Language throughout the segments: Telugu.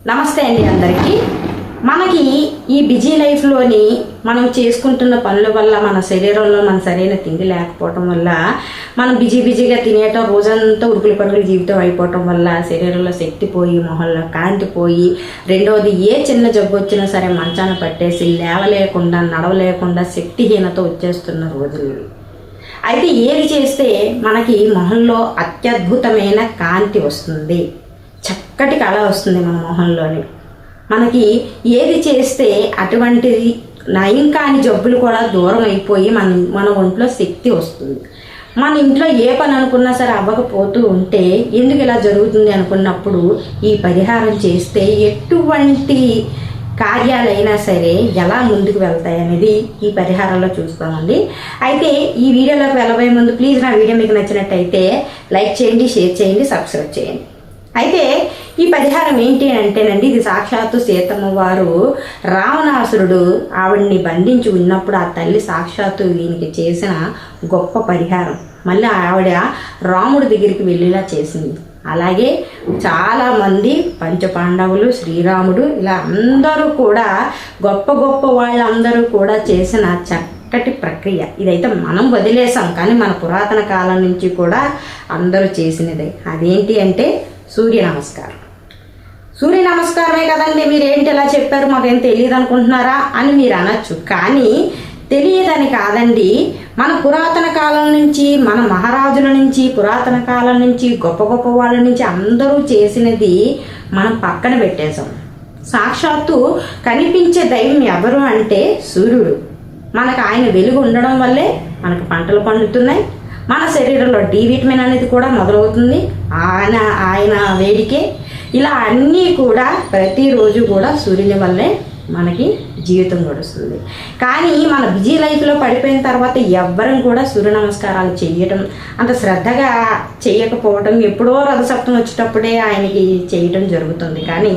నమస్తే అండి అందరికీ. మనకి ఈ బిజీ లైఫ్లోని మనం చేసుకుంటున్న పనుల వల్ల మన శరీరంలో మన సరైన తిండి లేకపోవటం వల్ల మనం బిజీగా తినేయటం, రోజంతా ఉరుకులు పరుగులు జీవితం అయిపోవటం వల్ల శరీరంలో శక్తి పోయి, మొహంలో కాంతి పోయి, రెండవది ఏ చిన్న జబ్బు వచ్చినా సరే మంచాన పట్టేసి లేవలేకుండా నడవలేకుండా శక్తిహీనత వచ్చేస్తున్న రోజులు. అయితే ఏది చేస్తే మనకి మొహంలో అత్యద్భుతమైన కాంతి వస్తుంది, చక్కటి కళ వస్తుంది మన మొహంలోని. మనకి ఏది చేస్తే అటువంటి నయం కాని జబ్బులు కూడా దూరం అయిపోయి మన ఒంట్లో శక్తి వస్తుంది. మన ఇంట్లో ఏ పని అనుకున్నా సరే అవ్వకపోతూ ఉంటే ఎందుకు ఇలా జరుగుతుంది అనుకున్నప్పుడు ఈ పరిహారం చేస్తే ఎటువంటి కార్యాలైనా సరే ఎలా ముందుకు వెళ్తాయి అనేది ఈ పరిహారంలో చూస్తామండి. అయితే ఈ వీడియోలోకి వెళ్ళబోయే ముందు ప్లీజ్ నా వీడియో మీకు నచ్చినట్టయితే లైక్ చేయండి, షేర్ చేయండి, సబ్స్క్రైబ్ చేయండి. అయితే ఈ పరిహారం ఏంటి అంటేనండి, ఇది సాక్షాత్తు సీతమ్మ వారు రావణాసురుడు ఆవిడ్ని బంధించి ఉన్నప్పుడు ఆ తల్లి సాక్షాత్తు ఈయనకి చేసిన గొప్ప పరిహారం. మళ్ళీ ఆవిడ రాముడి దగ్గరికి వెళ్ళేలా చేసింది. అలాగే చాలామంది పంచపాండవులు, శ్రీరాముడు, ఇలా అందరూ కూడా గొప్ప వాళ్ళందరూ కూడా చేసిన చక్కటి ప్రక్రియ. ఇదైతే మనం వదిలేసాం, కానీ మన పురాతన కాలం నుంచి కూడా అందరూ చేసినదే. అదేంటి అంటే సూర్య నమస్కారం. సూర్య నమస్కారమే కదండి, మీరేంటి ఇలా చెప్పారు, మాకేం తెలియదు అనుకుంటున్నారా అని మీరు అనొచ్చు. కానీ తెలియదని కాదండి, మన పురాతన కాలం నుంచి, మన మహారాజుల నుంచి, పురాతన కాలం నుంచి, గొప్ప వాళ్ళ నుంచి అందరూ చేసినది మనం పక్కన పెట్టేశాం. సాక్షాత్తు కనిపించే దైవం ఎవరు అంటే సూర్యుడు. మనకు ఆయన వెలుగు ఉండడం వల్లే మనకు పంటలు పండుతున్నాయి, మన శరీరంలో డి విటమిన్ అనేది కూడా మొదలవుతుంది. ఆయన వేడికే ఇలా అన్నీ కూడా ప్రతిరోజు కూడా సూర్యుని వల్లే మనకి జీవితం గడుస్తుంది. కానీ మన బిజీ లైఫ్లో పడిపోయిన తర్వాత ఎవ్వరం కూడా సూర్య నమస్కారాలు చేయటం అంత శ్రద్ధగా చేయకపోవటం, ఎప్పుడో రథసప్తం వచ్చేటప్పుడే ఆయనకి చేయటం జరుగుతుంది. కానీ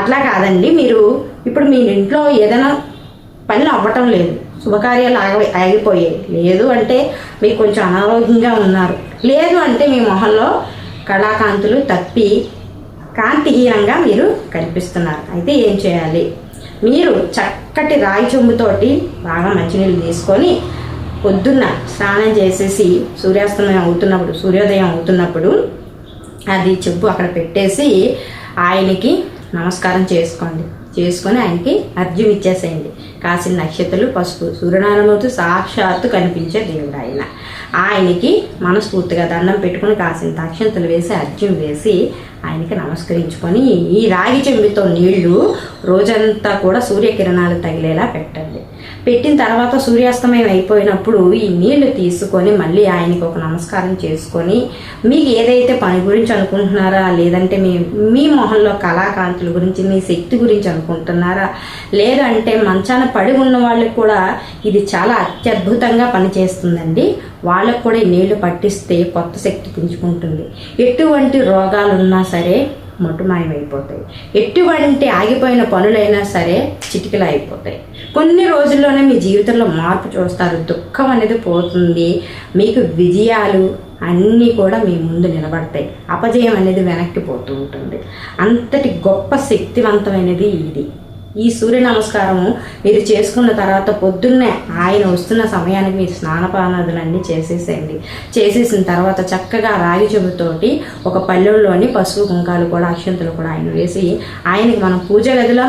అట్లా కాదండి, మీరు ఇప్పుడు మీ ఇంట్లో ఏదైనా పనులు అవ్వటం లేదు, శుభకార్యాలు ఆగిపోయాయి, లేదు అంటే మీకు కొంచెం అనారోగ్యంగా ఉన్నారు, లేదు అంటే మీ మొహంలో కళాకాంతులు తప్పి కాంతిహీనంగా మీరు కనిపిస్తున్నారు. అయితే ఏం చేయాలి? మీరు చక్కటి రాయి చెంబుతోటి బాగా మంచినీళ్ళు తీసుకొని పొద్దున్న స్నానం చేసేసి సూర్యోదయం అవుతున్నప్పుడు అది చెంబు అక్కడ పెట్టేసి ఆయనకి నమస్కారం చేసుకొని ఆయనకి అర్ఘ్యం ఇచ్చేసేయండి. కాసిన నక్షత్రాలు, పసుపు, సూర్యనారాయణమూర్తి సాక్షాత్తు కనిపించే దేవుడు ఆయన. ఆయనకి మనస్ఫూర్తిగా దండం పెట్టుకుని కాసిన అక్షంతలు వేసి అర్ఘ్యం వేసి ఆయనకి నమస్కరించుకొని ఈ రాగి చెంబుతో నీళ్లు రోజంతా కూడా సూర్యకిరణాలు తగిలేలా పెట్టండి. పెట్టిన తర్వాత సూర్యాస్తమయం అయిపోయినప్పుడు ఈ నీళ్లు తీసుకొని మళ్ళీ ఆయనకి ఒక నమస్కారం చేసుకొని మీకు ఏదైతే పని గురించి అనుకుంటున్నారా, లేదంటే మీ మొహంలో కళాకాంతుల గురించి, మీ శక్తి గురించి అనుకుంటున్నారా, లేదంటే మంచాన పడి ఉన్న వాళ్ళకి కూడా ఇది చాలా అత్యద్భుతంగా పనిచేస్తుందండి. వాళ్ళకు కూడా ఈ నీళ్లు పట్టిస్తే కొత్త శక్తి పుంజుకుంటుంది. ఎటువంటి రోగాలున్నా సరే మొట్టుమాయమైపోతాయి, ఎటువంటి ఆగిపోయిన పనులైనా సరే చిటికలు అయిపోతాయి. కొన్ని రోజుల్లోనే మీ జీవితంలో మార్పు చూస్తారు, దుఃఖం అనేది పోతుంది, మీకు విజయాలు అన్నీ కూడా మీ ముందు నిలబడతాయి, అపజయం అనేది వెనక్కి పోతూ ఉంటుంది. అంతటి గొప్ప శక్తివంతమైనది ఇది. ఈ సూర్య నమస్కారము మీరు చేసుకున్న తర్వాత పొద్దున్నే ఆయన వస్తున్న సమయానికి మీరు స్నానపానాదులన్నీ చేసేసేయండి. చేసేసిన తర్వాత చక్కగా రాగి చెంబుతోటి ఒక పల్లెల్లోని పసుపు కుంకాలు కూడా, అక్షంతలు కూడా ఆయన వేసి ఆయనకి మనం పూజ గదిలో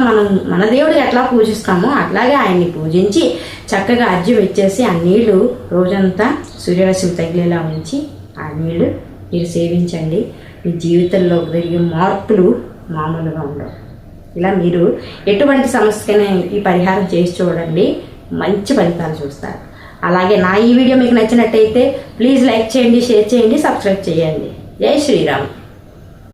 మన దేవుడికి ఎట్లా పూజిస్తామో అట్లాగే ఆయన్ని పూజించి చక్కగా అర్ఘ్యం ఇచ్చేసి ఆ నీళ్లు రోజంతా సూర్యరశ్మి తగిలేలా ఉంచి ఆ నీళ్లు మీరు సేవించండి. మీ జీవితంలో జరిగే మార్పులు మామూలుగా ఉండవు. ఇలా మీరు ఎటువంటి సమస్యకైనా ఈ పరిహారం చేసి చూడండి, మంచి ఫలితాలు చూస్తారు. అలాగే నా ఈ వీడియో మీకు నచ్చినట్టయితే ప్లీజ్ లైక్ చేయండి, షేర్ చేయండి, సబ్స్క్రైబ్ చేయండి. జై శ్రీరామ్.